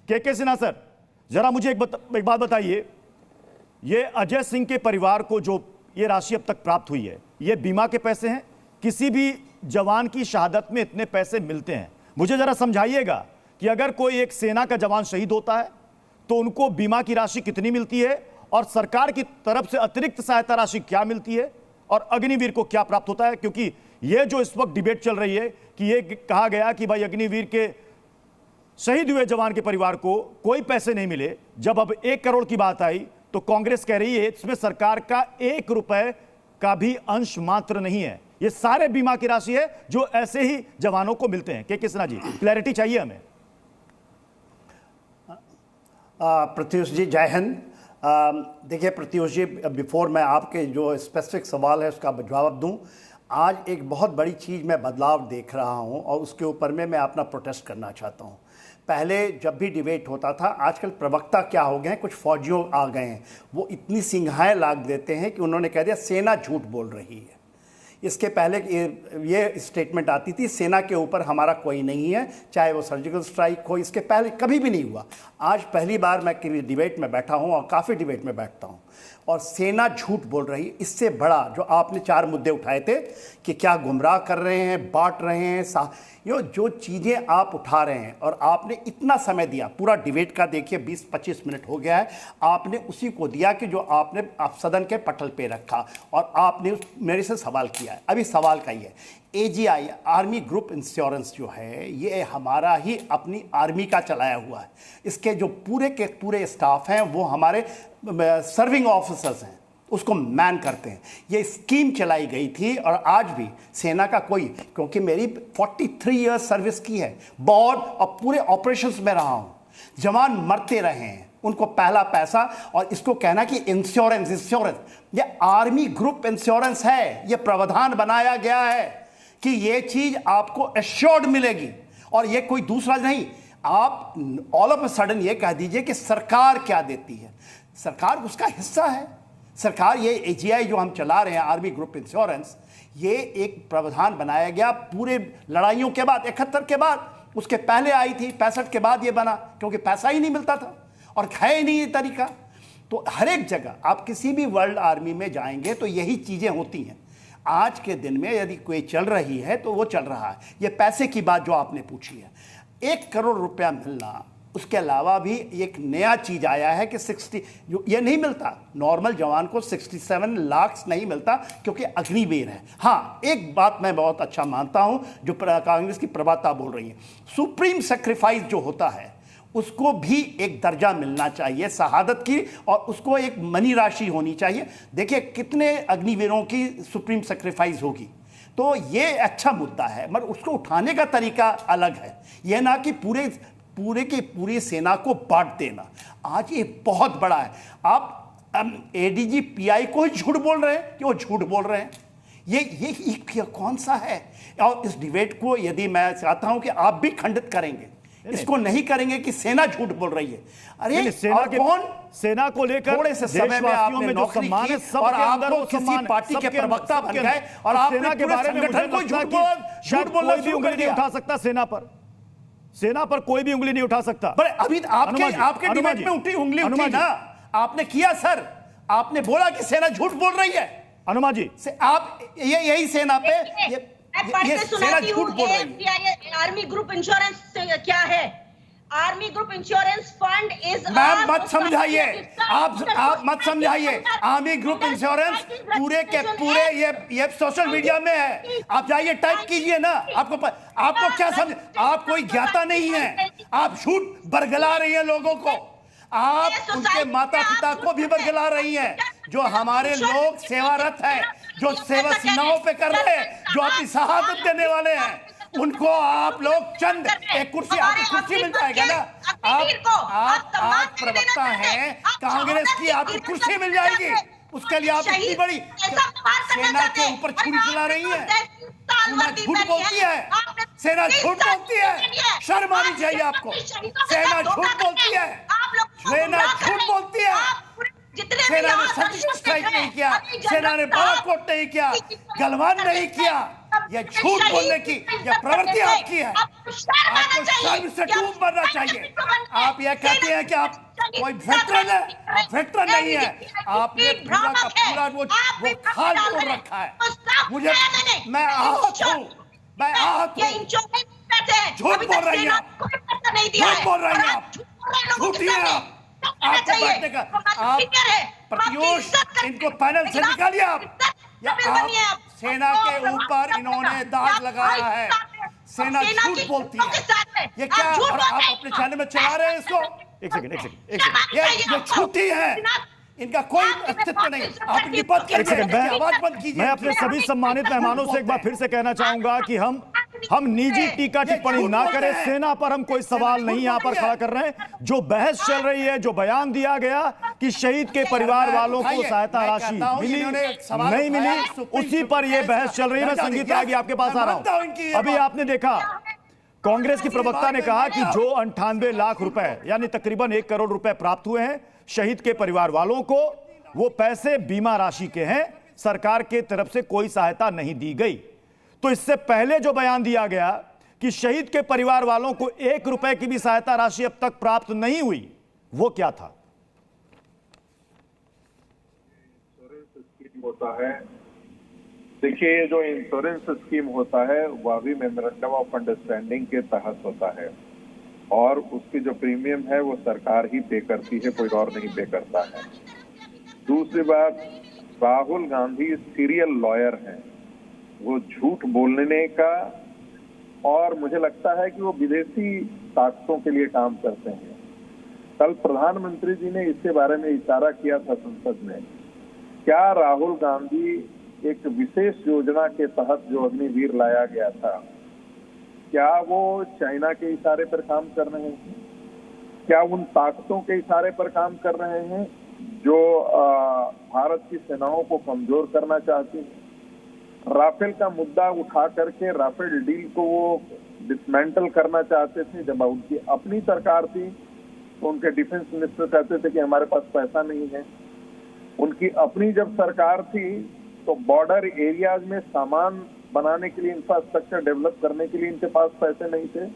के सिन्हा सर, जरा मुझे एक बात बताइए, ये अजय सिंह के परिवार को जो ये राशि अब तक प्राप्त हुई है, ये बीमा के पैसे हैं? किसी भी जवान की शहादत में इतने पैसे मिलते हैं? मुझे जरा समझाइएगा कि अगर कोई एक सेना का जवान शहीद होता है तो उनको बीमा की राशि कितनी मिलती है, और सरकार की तरफ से अतिरिक्त सहायता राशि क्या मिलती है, और अग्निवीर को क्या प्राप्त होता है? क्योंकि यह जो इस वक्त डिबेट चल रही है कि यह कहा गया कि भाई अग्निवीर के शहीद हुए जवान के परिवार को कोई पैसे नहीं मिले, जब अब 1 करोड़ की बात आई तो कांग्रेस कह रही है इसमें सरकार का 1 रुपए का भी अंश मात्र नहीं है, ये सारे बीमा की राशि है जो ऐसे ही जवानों को मिलते हैं। के सिन्हा जी, क्लैरिटी चाहिए हमें। प्रत्युष जी जय हिंद। देखिए प्रत्युष जी, बिफोर मैं आपके जो स्पेसिफिक सवाल है उसका जवाब दूं, आज एक बहुत बड़ी चीज़ मैं बदलाव देख रहा हूं और उसके ऊपर में मैं अपना प्रोटेस्ट करना चाहता हूं। पहले जब भी डिबेट होता था, आजकल प्रवक्ता क्या हो गए हैं, कुछ फौजियों आ गए हैं, वो इतनी सिंघाएं लाग देते हैं कि उन्होंने कह दिया सेना झूठ बोल रही है। इसके पहले ये स्टेटमेंट आती थी सेना के ऊपर हमारा कोई नहीं है, चाहे वो सर्जिकल स्ट्राइक हो, इसके पहले कभी भी नहीं हुआ। आज पहली बार मैं डिबेट में बैठा हूं और काफ़ी डिबेट में बैठता हूं और सेना झूठ बोल रही है। इससे बड़ा जो आपने 4 मुद्दे उठाए थे कि क्या गुमराह कर रहे हैं, बांट रहे हैं, जो चीज़ें आप उठा रहे हैं, और आपने इतना समय दिया, पूरा डिबेट का देखिए 20-25 मिनट हो गया है, आपने उसी को दिया कि जो आपने आप सदन के पटल पे रखा और आपने मेरे से सवाल किया है। अभी सवाल का ही है, AGI आर्मी ग्रुप इंश्योरेंस जो है ये हमारा ही अपनी आर्मी का चलाया हुआ है। इसके जो पूरे के पूरे स्टाफ हैं वो हमारे सर्विंग ऑफिसर्स हैं, उसको मैन करते हैं। ये स्कीम चलाई गई थी और आज भी सेना का कोई, क्योंकि मेरी 43 ईयर्स सर्विस की है, बोर्ड और पूरे ऑपरेशंस में रहा हूँ, जवान मरते रहे हैं, उनको पहला पैसा। और इसको कहना कि इंश्योरेंस, ये आर्मी ग्रुप इंश्योरेंस है, ये प्रावधान बनाया गया है कि ये चीज आपको एश्योर्ड मिलेगी और ये कोई दूसरा नहीं। आप ऑल ऑफ अ सडन ये कह दीजिए कि सरकार क्या देती है, सरकार उसका हिस्सा है। सरकार ये AGI जो हम चला रहे हैं आर्मी ग्रुप इंश्योरेंस, ये एक प्रावधान बनाया गया पूरे लड़ाइयों के बाद, 71 के बाद, उसके पहले आई थी 65 के बाद ये बना, क्योंकि पैसा ही नहीं मिलता था और है ही नहीं ये तरीका। तो हर एक जगह आप किसी भी वर्ल्ड आर्मी में जाएंगे तो यही चीज़ें होती हैं। आज के दिन में यदि कोई चल रही है तो वो चल रहा है। ये पैसे की बात जो आपने पूछी है, 1 करोड़ रुपया मिलना, उसके अलावा भी एक नया चीज आया है कि 60, ये नहीं मिलता नॉर्मल जवान को, 67 लाख नहीं मिलता क्योंकि अग्निवीर है। हाँ, एक बात मैं बहुत अच्छा मानता हूं जो कांग्रेस की प्रवक्ता बोल रही है, सुप्रीम सेक्रीफाइस जो होता है उसको भी एक दर्जा मिलना चाहिए शहादत की, और उसको एक मनी राशि होनी चाहिए। देखिए कितने अग्निवीरों की सुप्रीम सेक्रीफाइस होगी, तो ये अच्छा मुद्दा है, मगर उसको उठाने का तरीका अलग है। यह ना कि पूरे की पूरी सेना को बांट देना। आज ये बहुत बड़ा है। आप ADG PI को ही झूठ बोल रहे हैं कि वो झूठ बोल रहे हैं, ये कौन सा है? और इस डिबेट को यदि मैं चाहता हूं कि आप भी खंडित करेंगे, इसको नहीं करेंगे कि सेना झूठ बोल रही है। अरे सेना के, कौन सेना को लेकर थोड़े से समय में आपने नौकरी की और आपको किसी पार्टी के प्रवक्ता बन गए और आपने सेना के बारे में संगठन को झूठ बोलना भी उंगली नहीं उठा सकता सेना पर कोई भी उंगली नहीं उठा सकता। पर अभी आपके डिबेट में उंगली उठी ना, आपने किया सर, आपने बोला कि सेना झूठ बोल रही है। हनुमान जी, आप यही सेना पे ये सेना झूठ बोल रही है। आर्मी ग्रुप इंश्योरेंस क्या है? Army group insurance fund is, ma'am मत समझाइए, आप मत समझाइए। आर्मी ग्रुप इंश्योरेंस पूरे के पूरे ये सोशल मीडिया में है, आप जाइए टाइप कीजिए ना। आपको क्या समझ, आप कोई ज्ञाता नहीं है, आप झूठ बरगला रही है लोगों को, आप उनके माता पिता को भी बरगला रही हैं, जो हमारे लोग सेवारत हैं, जो सेवा सीमाओं पे कर रहे हैं, जो अपनी शहादत देने वाले हैं, उनको आप लोग चंद एक कुर्सी, आपको कुर्सी मिल जाएगा ना। आप प्रवक्ता हैं कांग्रेस की, आपको कुर्सी मिल जाएगी, उसके लिए आप इतनी बड़ी सेना के ऊपर छुरी चला रही है। सेना झूठ बोलती है, सेना झूठ बोलती है, शर्म आनी चाहिए आपको। सेना झूठ बोलती है, सेना झूठ बोलती है। सेना ने सर्जिकल स्ट्राइक नहीं किया, सेना ने बालाकोट नहीं किया, गलवान नहीं किया। यह झूठ बोलने की यह प्रवृत्ति आपकी है। आपको शर्म से डूब मरना चाहिए। आप ये कहते हैं कि आप कोई वेटरन है, आप वेटरन नहीं है। आपने पूरा का पूरा वो खाल तोड़ रखा है। मुझे मैं आहत हूँ, मैं आहत हूँ। झूठ बोल रही हैं आप, झूठ बोल रही हैं आप, झूठी हैं आप। आपको बैठने का आप प्रत्युष इनको पैनल से निकालिए आप। या आप सेना के ऊपर इन्होंने दाग लगाया है। सेना झूठ बोलती है। ये क्या आप अपने चैनल में चला रहे हैं इसको? एक सेकंड ये झूठी है, इनका कोई अस्तित्व नहीं। आप इनकी बात करिए, आवाज बंद कीजिए। मैं अपने सभी सम्मानित मेहमानों से एक बार फिर से कहना चाहूंगा कि हम निजी टीका टिप्पणी ना करें। सेना पर हम कोई सवाल नहीं यहां पर खड़ा कर रहे हैं। जो बहस चल रही है, जो बयान दिया गया कि शहीद के परिवार वालों को सहायता राशि मिली नहीं मिली, उसी पर यह बहस चल रही है। मैं संगीत रागी आपके पास आ रहा हूं। अभी आपने देखा कांग्रेस की प्रवक्ता ने कहा कि जो 98 लाख रुपए यानी तकरीबन 1 करोड़ रुपए प्राप्त हुए हैं शहीद के परिवार वालों को, वो पैसे बीमा राशि के हैं, सरकार के तरफ से कोई सहायता नहीं दी गई। तो इससे पहले जो बयान दिया गया कि शहीद के परिवार वालों को 1 रुपए की भी सहायता राशि अब तक प्राप्त नहीं हुई, वो क्या था? होता है, देखिए जो इंश्योरेंस स्कीम होता है वह भी मेमोरेंडम ऑफ अंडरस्टैंडिंग के तहत होता है और उसकी जो प्रीमियम है वो सरकार ही पे करती है, कोई और नहीं पे करता है। दूसरी बात, राहुल गांधी सीरियल लॉयर हैं, वो झूठ बोलने का और मुझे लगता है कि वो विदेशी ताकतों के लिए काम करते हैं। कल प्रधानमंत्री जी ने इसके बारे में इशारा किया था संसद में। क्या राहुल गांधी एक विशेष योजना के तहत जो अग्निवीर लाया गया था, क्या वो चाइना के इशारे पर काम कर रहे हैं? क्या उन ताकतों के इशारे पर काम कर रहे हैं जो भारत की सेनाओं को कमजोर करना चाहती हैं? राफेल का मुद्दा उठा करके राफेल डील को वो डिसमेंटल करना चाहते थे। जब उनकी अपनी सरकार थी तो उनके डिफेंस मिनिस्टर कहते थे कि हमारे पास पैसा नहीं है। उनकी अपनी जब सरकार थी तो बॉर्डर एरियाज में सामान बनाने के लिए, इंफ्रास्ट्रक्चर डेवलप करने के लिए इनके पास पैसे नहीं थे।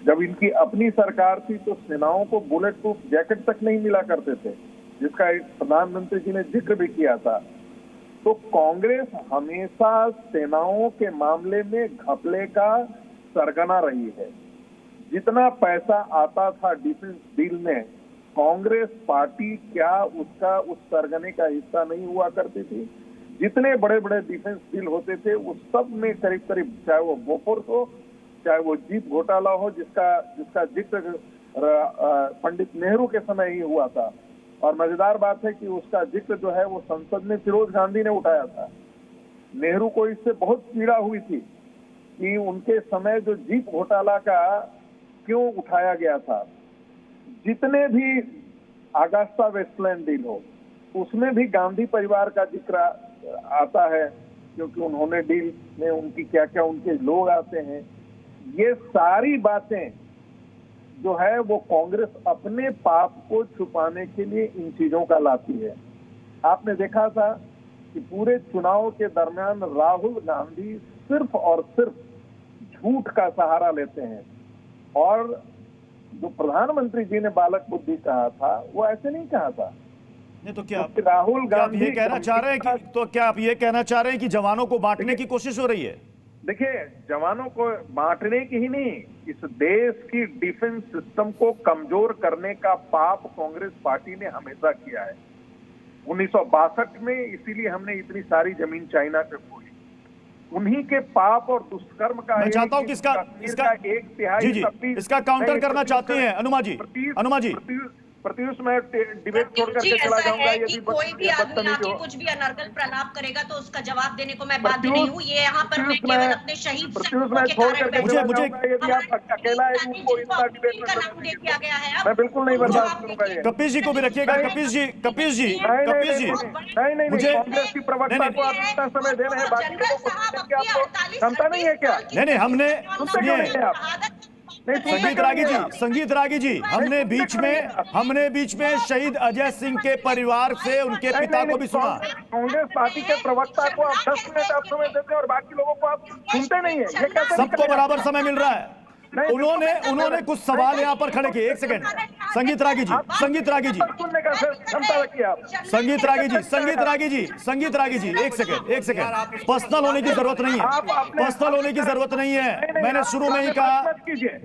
जब इनकी अपनी सरकार थी तो सेनाओं को बुलेट प्रूफ जैकेट तक नहीं मिला करते थे, जिसका प्रधानमंत्री जी ने जिक्र भी किया था। तो कांग्रेस हमेशा सेनाओं के मामले में घपले का सरगना रही है। जितना पैसा आता था डिफेंस डील में, कांग्रेस पार्टी क्या उसका उस सरगने का हिस्सा नहीं हुआ करती थी? जितने बड़े बड़े डिफेंस डील होते थे उस सब में करीब करीब, चाहे वो बोफोर्स हो, चाहे वो जीप घोटाला हो, जिसका जिक्र पंडित नेहरू के समय ही हुआ था। और मजेदार बात है कि उसका जिक्र जो है वो संसद में फिरोज गांधी ने उठाया था। नेहरू को इससे बहुत पीड़ा हुई थी कि उनके समय जो जीप घोटाला का क्यों उठाया गया था। जितने भी अगस्ता वेस्टलैंड डील हो उसमें भी गांधी परिवार का जिक्र आता है, क्योंकि उन्होंने डील में उनकी क्या क्या उनके लोग आते हैं। ये सारी बातें जो है वो कांग्रेस अपने पाप को छुपाने के लिए इन चीजों का लाती है। आपने देखा था कि पूरे चुनाव के दरमियान राहुल गांधी सिर्फ और सिर्फ झूठ का सहारा लेते हैं और जो प्रधानमंत्री जी ने बालक बुद्धि कहा था वो ऐसे नहीं कहा था। नहीं तो क्या राहुल गांधी ये कहना चाह रहे हैं कि, तो क्या आप ये कहना चाह रहे हैं कि जवानों को बांटने की कोशिश हो रही है? देखिए, जवानों को बांटने की ही नहीं, इस देश की डिफेंस सिस्टम को कमजोर करने का पाप कांग्रेस पार्टी ने हमेशा किया है। 1962 में इसीलिए हमने इतनी सारी जमीन चाइना पे खोई। उन्हीं के पाप और दुष्कर्म का मैं चाहता हूं कि इसका एक तिहाई जी इसका काउंटर करना चाहते हैं अनुमा जी। प्रत्युष मैं डिबेट छोड़ करके चला जाऊंगा। यदि कोई भी आदमी आके कुछ भी अनर्गल प्रलाप करेगा तो उसका जवाब देने को मैं बाध्य नहीं हूँ। ये यहाँ पर मैं केवल अपने शहीद मुझे यदि आप अकेला है उनको इतना डिबेट में किया गया है। मैं बिल्कुल नहीं बर्दाश्त करूंगा। कपिश जी को भी रखिएगा। कपिश जी नहीं, मुझे कांग्रेस की प्रवक्ता को आप इतना समय दे रहे हैं, बाकी लोगों को आपको क्षमता नहीं है क्या? नहीं हमने संगीत रागी जी हमने बीच में शहीद अजय सिंह के परिवार से उनके पिता को भी सुना। कांग्रेस पार्टी के प्रवक्ता को आप 10 मिनट आप समय देते हैं और बाकी लोगों को आप सुनते नहीं है। ये कैसे? सबको बराबर समय मिल रहा है। उन्होंने कुछ सवाल यहाँ पर खड़े किए। एक सेकंड, संगीत रागी जी, संगीत रागी जी, सुनने का क्षमता रखिए आप। संगीत रागी जी, संगीत रागी जी, संगीत रागी जी, एक सेकंड, पर्सनल होने की जरूरत नहीं है, पर्सनल होने की जरूरत नहीं है। मैंने शुरू में ही कहा,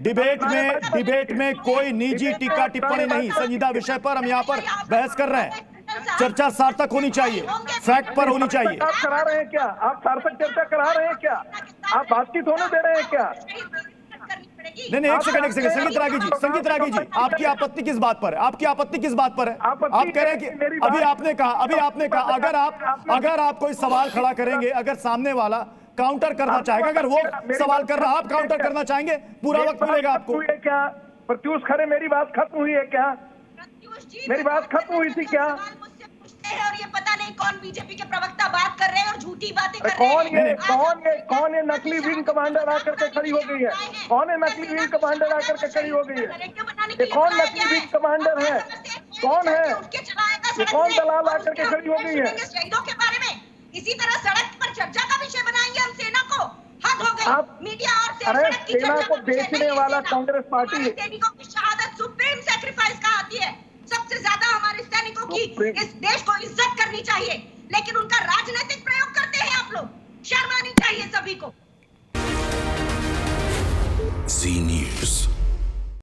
डिबेट में कोई निजी टीका टिप्पणी नहीं, संजीदा विषय पर हम यहाँ पर बहस कर रहे हैं। चर्चा सार्थक होनी चाहिए, फैक्ट पर होनी चाहिए। आप करा रहे हैं क्या? आप सार्थक चर्चा करा रहे हैं क्या? आप बातचीत होने दे रहे हैं क्या? नहीं, एक सेकंड, संगीत रागी जी, संगीत रागी जी, आपकी आपत्ति किस बात पर है? आपकी आपत्ति किस बात पर है? आप कह रहे हैं कि अभी आपने कहा अगर आप कोई सवाल खड़ा करेंगे, अगर सामने वाला काउंटर करना चाहेगा, अगर वो सवाल कर रहा, आप काउंटर करना चाहेंगे, पूरा वक्त मिलेगा आपको। क्या प्रत्युष खरे मेरी बात खत्म हुई है क्या? मेरी बात खत्म हुई थी क्या? और ये पता नहीं कौन बीजेपी के प्रवक्ता बात कर रहे हैं और झूठी बातें कर रहे हैं। कौन ये नकली विंग कमांडर आकर के खड़ी हो गई है? कौन है नकली विंग कमांडर आकर के खड़ी हो गई है? ये कौन नकली विंग कमांडर है? कौन है ये? कौन दलाल आकर के खड़ी हो गई है? शहीदों के बारे में इसी तरह सड़क पर चर्चा का विषय बनाएंगे हम सेना को? हद हो गई। मीडिया और अरे सेना को बेचने वाला कांग्रेस पार्टी है। सैनिकों की शहादत सुप्रीम सैक्रिफाइस कहती है। सबसे ज्यादा हमारे सैनिकों की इस देश को इज्जत करनी चाहिए, लेकिन उनका राजनीतिक